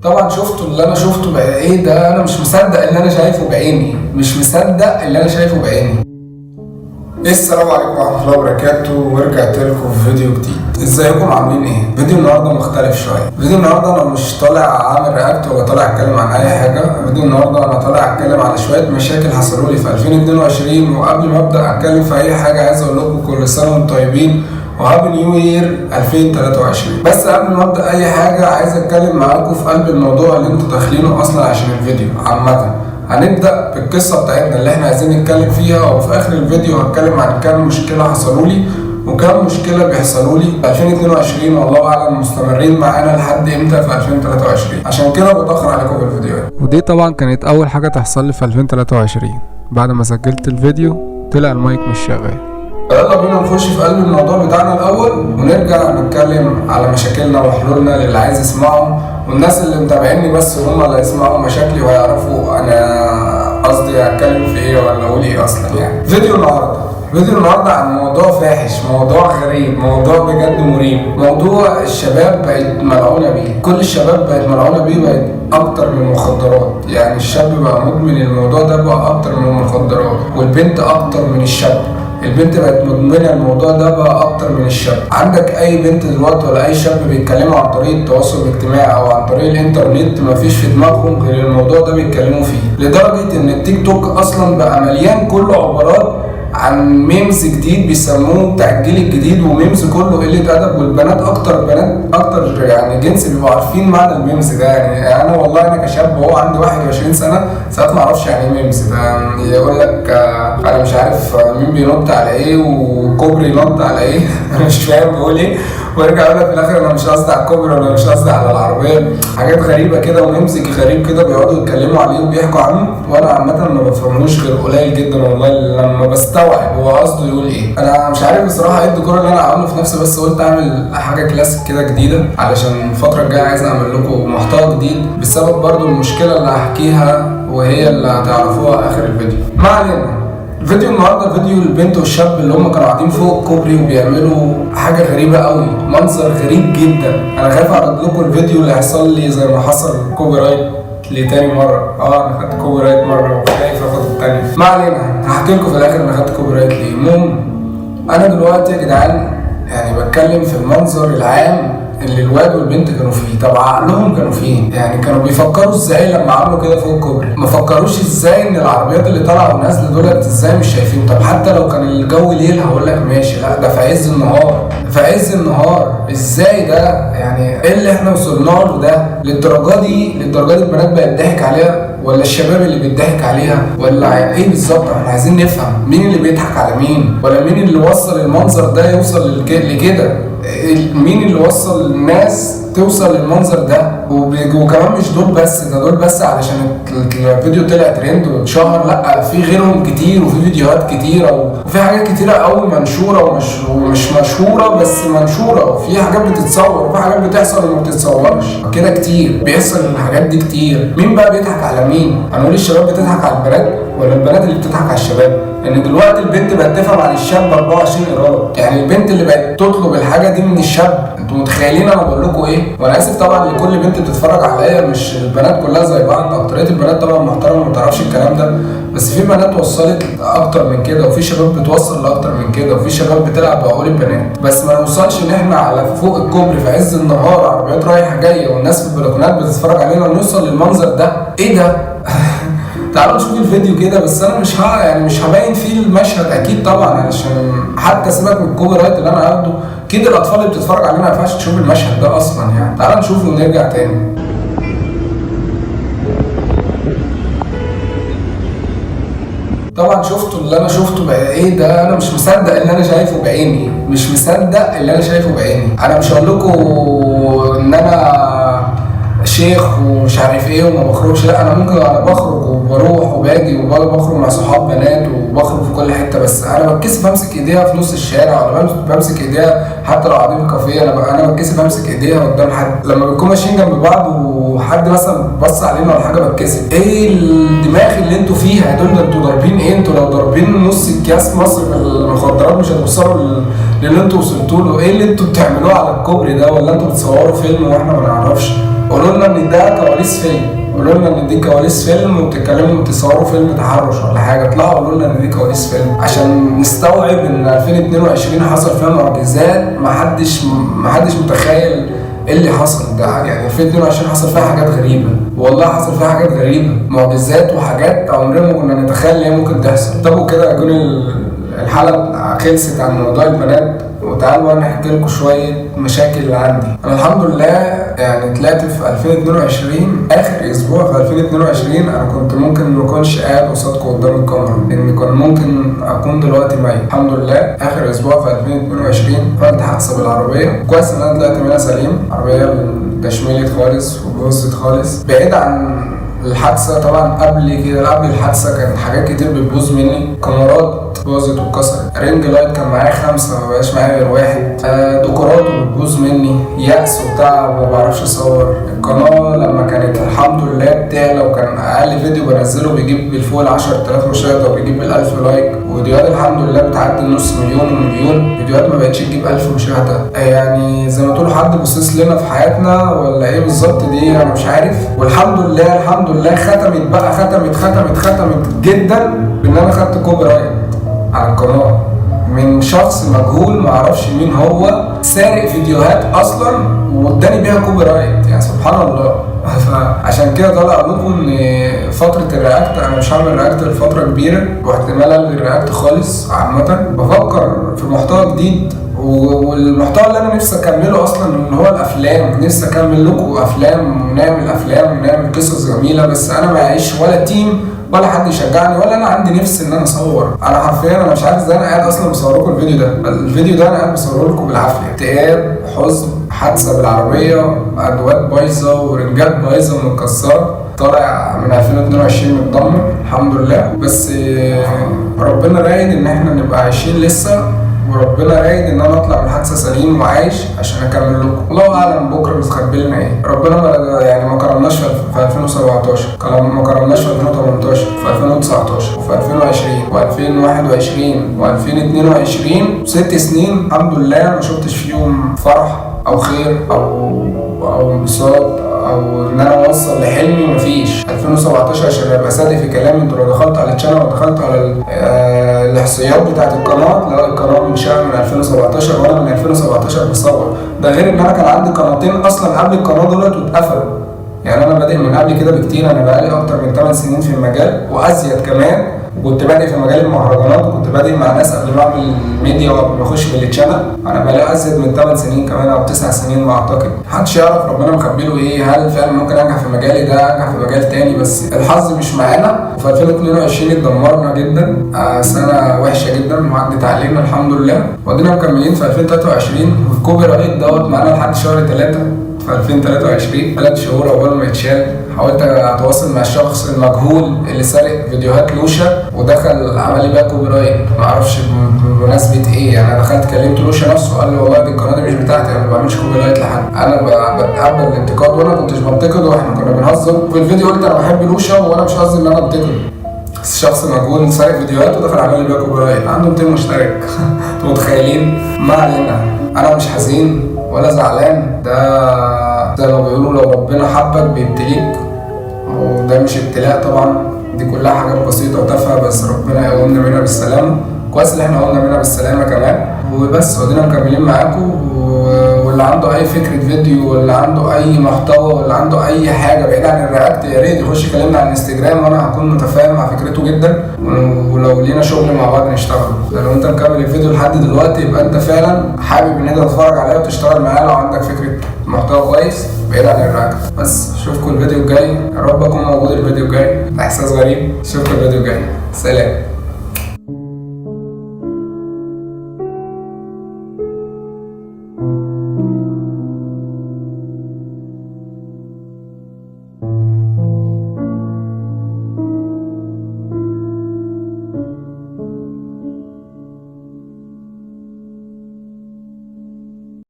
طبعا شفتوا اللي انا شفته بقى ايه ده، انا مش مصدق اللي انا شايفه بعيني، مش مصدق اللي انا شايفه بعيني. السلام عليكم ورحمه الله وبركاته، ورجعت لكم في فيديو جديد. ازيكم عاملين ايه؟ فيديو النهارده مختلف شويه. فيديو النهارده انا مش طالع عامل رياكت ولا طالع اتكلم عن اي حاجه. فيديو النهارده انا طالع اتكلم على شويه مشاكل حصلوا لي في 2022. وقبل ما ابدا اتكلم في اي حاجه عايز اقول لكم كل سنه وانتم طيبين وهابي نيو يير 2023. بس قبل ما ابدا اي حاجه عايز اتكلم معاكم في قلب الموضوع اللي انتوا داخلينه اصلا عشان الفيديو عامه. هنبدا بالقصه بتاعتنا اللي احنا عايزين نتكلم فيها، وفي اخر الفيديو هتكلم عن كام مشكله حصلوا لي وكام مشكله بيحصلوا لي في 2022، والله اعلم مستمرين معانا لحد امتى في 2023. عشان كده بتاخر عليكم في الفيديوهات. ودي طبعا كانت اول حاجه تحصل لي في 2023. بعد ما سجلت الفيديو طلع المايك مش شغال. يلا بينا نخش في قلب الموضوع بتاعنا الاول ونرجع نتكلم على مشاكلنا وحلولنا للي عايز يسمعهم، والناس اللي متابعيني بس هم اللي هيسمعوا مشاكلي وهيعرفوا انا قصدي اتكلم في ايه ولا اقول ايه اصلا. يعني فيديو النهارده عن موضوع فاحش، موضوع غريب، موضوع بجد مريب. موضوع الشباب بقت ملعونه بيه، كل الشباب بقت ملعونه بيه، بقت اكتر من المخدرات. يعني الشاب بقى مدمن الموضوع ده بقى اكتر من المخدرات، والبنت اكتر من الشاب. البنت بقت مدمنه الموضوع ده بقى اكتر من الشاب. عندك اي بنت دلوقتي ولا اي شاب بيتكلموا عن طريق التواصل الاجتماعي او عن طريق الانترنت مفيش في دماغهم غير الموضوع ده بيتكلموا فيه، لدرجه ان التيك توك اصلا بقى مليان كله عبارات عن ميمز جديد بيسموه بتاع الجيل الجديد، وميمز كله قله ادب. والبنات اكتر يعني جنس بيبقوا عارفين معنى الميمز ده. يعني انا والله انا كشاب وهو عندي 21 سنه ساعات ما اعرفش يعني ايه ميمز ده. يعني يقول لك انا مش عارف مين بينط على ايه وكوبري ينط على ايه انا مش فاهم بيقول ايه، وارجع اقول لك في الاخر انا مش قصدي على الكوبري ولا مش قصدي على العربيه. حاجات غريبه كده وميمز غريب كده بيقعدوا يتكلموا عليه وبيحكوا عنه، وانا عامه ما بفهموش غير قليل جدا والله لما بستوعب هو قصده يقول ايه. انا مش عارف بصراحه ايه الديكور اللي انا عامله في نفسي، بس قلت اعمل حاجه كلاسيك كده جديده علشان الفتره الجايه عايز اعمل لكم محتوى جديد بسبب برضو المشكله اللي هحكيها وهي اللي هتعرفوها اخر الفيديو. ما علينا. فيديو النهارده فيديو البنت والشاب اللي هم كانوا قاعدين فوق الكوبري وبيعملوا حاجه غريبه قوي، منظر غريب جدا. انا خايف اعرض لكم الفيديو اللي هيحصل لي زي ما حصل كوبي رايت لتاني مره. انا خدت كوبي رايت مره وخايف اخد التانيه. ما علينا، هحكي لكم في الاخر انا خدت كوبي رايت ليه. المهم انا دلوقتي يا جدعان يعني بتكلم في المنظر العام اللي الواد والبنت كانوا فيه. طب عقلهم كانوا فين؟ يعني كانوا بيفكروا ازاي لما عملوا كده فوق الكوبري؟ ما فكروش ازاي ان العربيات اللي طالعه ونازله دولت ازاي مش شايفين؟ طب حتى لو كان الجو ليل هقول لك ماشي، لا ده في عز النهار، في عز النهار. ازاي ده؟ يعني ايه اللي احنا وصلنا له ده؟ للدرجه دي البنات بقت ضحك عليها ولا الشباب اللي بيضحك عليها ولا ايه بالظبط؟ احنا عايزين نفهم مين اللي بيضحك على مين، ولا مين اللي وصل المنظر ده يوصل لكده؟ مين اللي وصل الناس توصل للمنظر ده؟ وكمان مش دول بس، ده دول بس علشان الفيديو طلع ترند واتشهر، لا في غيرهم كتير وفي فيديوهات كتيره وفي حاجات كتيره قوي منشوره ومش مشهوره بس منشوره، وفي حاجات بتتصور وفي حاجات بتحصل وما بتتصورش كده كتير. بيحصل الحاجات دي كتير. مين بقى بيضحك على مين؟ هنقول الشباب بتضحك على البنات ولا البنات اللي بتضحك على الشباب؟ لان دلوقتي البنت بقت تفهم عن الشاب 24 قرار. يعني البنت اللي بقت تطلب الحاجه دي من الشاب. انتوا متخيلين انا بقول لكم ايه؟ وانا اسف طبعا لكل بنت بتتفرج عليا، مش البنات كلها زي بعض، اكتريه البنات طبعا محترمه ما تعرفش الكلام ده، بس في بنات وصلت اكتر من كده وفي شباب بتوصل لاكتر من كده وفي شباب بتلعب بعقول البنات. بس ما نوصلش ان احنا على فوق الكوبري في عز النهار عربيات رايحه جايه والناس في البلكونات بتتفرج علينا ونوصل للمنظر ده. ايه ده؟ تعالوا نشوف الفيديو كده. بس انا مش هبين فيه المشهد اكيد طبعا، علشان حتى سيبك من الكوبي رايت اللي انا هاخده كده، الاطفال اللي بتتفرج علينا ما ينفعش تشوف المشهد ده اصلا. يعني تعالوا نشوفه ونرجع تاني. طبعا شفتوا اللي انا شفته بقى ايه ده، انا مش مصدق اللي انا شايفه بعيني، مش مصدق اللي انا شايفه بعيني. انا مش هقول لكم ان انا شيخ ومش عارف ايه وما بخرجش، لا انا ممكن انا بخرج وبروح وباجي وبخرج مع صحاب بنات وبخرج في كل حته، بس انا بتكسف امسك ايديها في نص الشارع ولا بمسك ايديها حتى لو قاعدين في كافيه. انا بتكسف امسك ايديها قدام حد. لما بنكون ماشيين جنب بعض وحد مثلا بص علينا ولا حاجه بتكسف. ايه الدماغ اللي انتوا فيها دول؟ انتوا ضاربين ايه؟ انتوا لو ضاربين نص اكياس مصر في المخدرات مش هتوصلوا للي انتوا وصلتوا له. ايه اللي انتوا بتعملوه على الكوبري ده؟ ولا انتوا بتصوروا فيلم واحنا ما نعرفش؟ قولوا لنا ان ده كواليس فيلم، قولوا لنا ان دي كواليس فيلم وبتتكلموا بتصوروا فيلم تحرش ولا حاجه، اطلعوا قولوا لنا ان دي كواليس فيلم عشان نستوعب ان 2022 حصل فيها معجزات محدش متخيل ايه اللي حصل ده. يعني 2022 حصل فيها حاجات غريبه، والله حصل فيها حاجات غريبه، معجزات وحاجات عمرنا ما كنا نتخيل ان هي ممكن تحصل. طب وكده يكون الحلقه خلصت عن موضوع البنات، وتعالوا بقى نحكي لكم شويه مشاكل اللي عندي. انا الحمد لله يعني طلعت في 2022 اخر اسبوع في 2022 انا كنت ممكن ما اكونش قاعد قصادكم قدام الكاميرا، لان كان ممكن اكون دلوقتي ميت. الحمد لله اخر اسبوع في 2022 عملت حادثه بالعربيه، كويس ان انا طلعت منها سليم. عربيه دشملت خالص وبوظت خالص. بعيد عن الحادثه طبعا، قبل الحادثه كانت حاجات كتير بتبوظ مني، كاميرات باظت واتكسرت، رينج لايت كان معايا 5 مبقاش معايا غير 1، ديكورات بتبوظ مني، يأس وبتاع ما بعرفش اصور. القناه لما كانت الحمد لله بتعلى وكان اقل فيديو بنزله بيجيب بالفوق 10,000 مشاهده وبيجيب 1000 لايك، وفيديوهات الحمد لله بتعدي نص مليون ومليون، فيديوهات ما بقتش تجيب 1000 مشاهده. يعني زي ما تقولوا حد بصيص لنا في حياتنا ولا ايه بالظبط دي انا مش عارف. والحمد لله ختمت جدا بان انا خدت كوبي رايت على القناه من شخص مجهول ما اعرفش مين هو، سارق فيديوهات اصلا واداني بيها كوبي رايت. يعني سبحان الله. فعشان كده طالع اقول لكم ان فتره الرياكت انا مش هعمل رياكت لفتره كبيره، واحتمال الغي الرياكت خالص. عامه بفكر في محتوى جديد، والمحتوى اللي انا نفسي اكمله اصلا اللي هو الافلام. نفسي اكمل لكم افلام ونعمل قصص جميله، بس انا معيش ولا تيم ولا حد يشجعني ولا انا عندي نفس ان انا اصور. انا حرفيا انا مش عارف ازاي انا قاعد اصلا بصور لكم الفيديو ده انا قاعد بصوره لكم بالعافيه. اكتئاب، حزن، حادثه بالعربيه، ادوات بايظه ورنجات بايظه ومتكسره، طالع من 2022 متدمر الحمد لله. بس ربنا رايد ان احنا نبقى عايشين لسه، وربنا رايد ان انا اطلع من الحادثه سليم وعايش عشان اكمل لكم. الله اعلم بكره مستخبي لنا ايه. ربنا ما كرمناش في 2017، ما كرمناش في 2018، في 2019 وفي 2020 و2021 و2022، 6 سنين الحمد لله ما شفتش فيهم فرح او خير او انبساط او ان انا اوصل لحلمي. مفيش. 2017 عشان ابقى صادق في كلامي، انتوا لو دخلت على الشانل ودخلت على الاحصائيات بتاعت القناه تلاقي القناه منشأة من 2017 وانا من 2017 بصور. ده غير ان انا كان عندي قناتين اصلا قبل القناه دولت واتقفلوا. يعني انا بادئ من قبل كده بكتير، انا بقالي اكتر من 8 سنين في المجال وازيد كمان، وكنت بادئ في مجال المهرجانات وكنت بادئ مع ناس قبل ما اعمل ميديا وقبل ما اخش في التشانل. انا بقالي ازيد من 8 سنين كمان او 9 سنين ما اعتقد. محدش يعرف ربنا مخبي له ايه، هل فعلا ممكن انجح في مجالي ده انجح في مجال تاني، بس الحظ مش معانا. وفي 2022 اتدمرنا جدا، سنه وحشه جدا وعدت علينا الحمد لله، وادينا مكملين في 2023 والكوبي رايت دوت معانا لحد شهر 3 في 2023، 3 شهور عقبال ما يتشال. حاولت اتواصل مع الشخص المجهول اللي سارق فيديوهات لوشا ودخل عمل لي بقى كوبي رايت، ما اعرفش بمناسبه ايه. يعني انا دخلت كلمت لوشا نفسه قال لي والله دي القناه دي مش بتاعتي، انا ما بعملش كوبي رايت لحد. انا بتقبل الانتقاد وانا كنتش بنتقده واحنا كنا بنهزر. في الفيديو قلت انا بحب لوشا وانا مش قصدي ان انا انتقده، بس شخص مجهول سارق فيديوهات ودخل عمل لي بقى كوبي رايت، عنده 200 مشترك. انتوا متخيلين؟ ما علينا. انا مش حزين ولا زعلان، ده زي ما بيقولوا لو ربنا حبك بيبتليك، وده مش ابتلاء طبعا، دي كلها حاجات بسيطه وتافهه، بس ربنا يقومنا منها بالسلامه. كويس ان احنا قومنا منها بالسلامه كمان. وبس ودينا مكملين معاكم، واللي عنده اي فكره فيديو واللي عنده اي محتوى واللي عنده اي حاجه بعيد عن الرياكت يا ريت يخش يكلمنا على الانستجرام وانا هكون متفاهم مع فكرته جدا، ولو لينا شغل مع بعض نشتغل. لو انت مكمل الفيديو لحد دلوقتي يبقى انت فعلا حابب ان انت تتفرج عليا وتشتغل معايا لو عندك فكره محتوى كويس بعيد عن الرياكت. بس اشوفكم الفيديو الجاي، يا رب اكون موجود الفيديو الجاي، احساس غريب. اشوفكم الفيديو الجاي، سلام.